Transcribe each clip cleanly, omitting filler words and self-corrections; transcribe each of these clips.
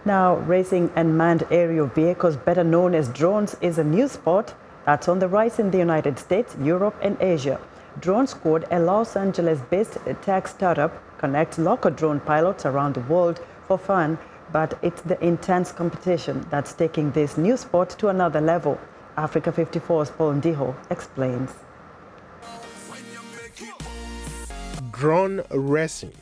Now, racing unmanned aerial vehicles, better known as drones, is a new sport that's on the rise in the United States, Europe, and Asia. Drone Squad, a Los Angeles-based tech startup, connects local drone pilots around the world for fun, but it's the intense competition that's taking this new sport to another level. Africa 54's Paul Ndiho explains. Drone racing.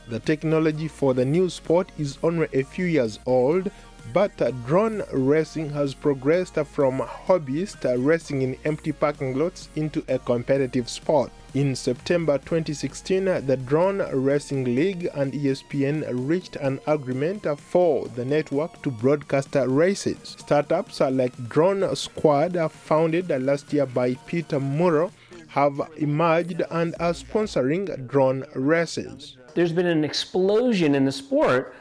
The technology for the new sport is only a few years old, but drone racing has progressed from hobbyist racing in empty parking lots into a competitive sport. In September 2016, the Drone Racing League and ESPN reached an agreement for the network to broadcast races. Startups like Drone Squad, founded last year by Peter Muro, have emerged and are sponsoring drone races. There's been an explosion in the sport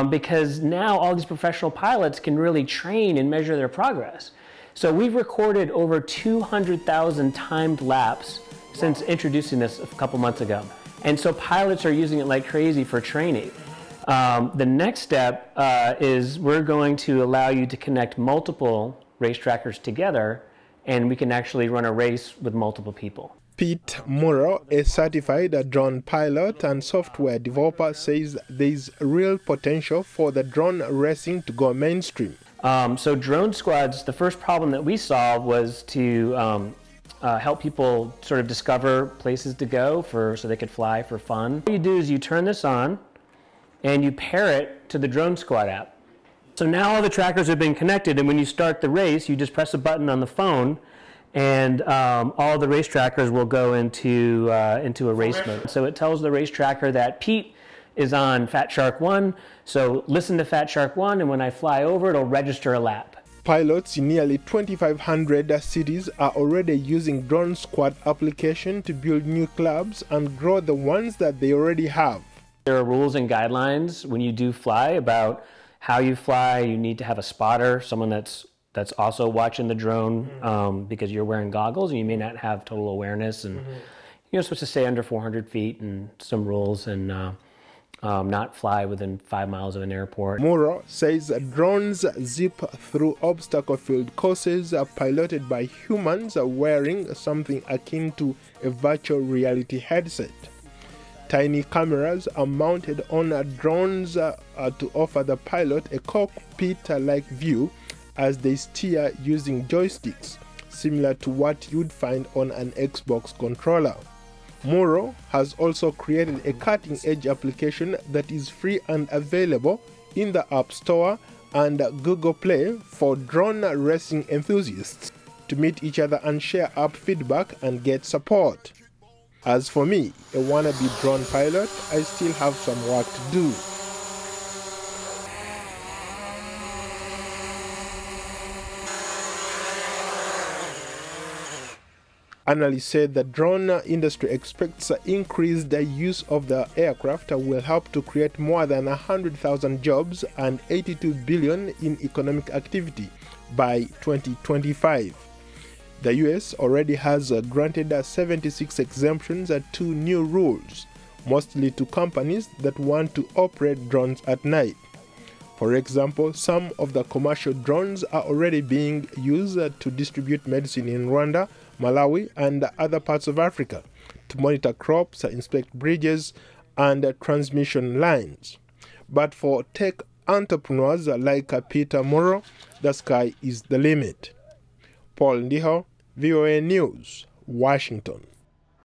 because now all these professional pilots can really train and measure their progress. So we've recorded over 200,000 timed laps since introducing this a couple months ago. And so pilots are using it like crazy for training. The next step is we're going to allow you to connect multiple race trackers together, and we can actually run a race with multiple people. Pete Muro, a certified drone pilot and software developer, says there's real potential for the drone racing to go mainstream. So drone squads, the first problem that we solved was to help people sort of discover places to go so they could fly for fun. What you do is you turn this on and you pair it to the Drone Squad app. So now all the trackers have been connected, and when you start the race, you just press a button on the phone, and all the race trackers will go into a race mode. So it tells the race tracker that Pete is on Fat Shark 1, so listen to Fat Shark 1, and when I fly over, it'll register a lap. Pilots in nearly 2,500 cities are already using Drone Squad application to build new clubs and grow the ones that they already have. There are rules and guidelines when you do fly about how you fly. You need to have a spotter, someone that's also watching the drone, because you're wearing goggles and you may not have total awareness, and you're supposed to stay under 400 feet and some rules, and not fly within 5 miles of an airport. Muro says drones zip through obstacle-filled courses piloted by humans wearing something akin to a virtual reality headset. Tiny cameras are mounted on drones to offer the pilot a cockpit-like view as they steer using joysticks, similar to what you'd find on an Xbox controller. Muro has also created a cutting-edge application that is free and available in the App Store and Google Play for drone racing enthusiasts to meet each other and share app feedback and get support. As for me, a wannabe drone pilot, I still have some work to do. Analysts said the drone industry expects increased use of the aircraft will help to create more than 100,000 jobs and 82 billion in economic activity by 2025. The US already has granted 76 exemptions to new rules, mostly to companies that want to operate drones at night. For example, some of the commercial drones are already being used to distribute medicine in Rwanda, Malawi, and other parts of Africa, to monitor crops, inspect bridges, and transmission lines. But for tech entrepreneurs like Peter Muro, the sky is the limit. Paul Ndiho, VOA News, Washington.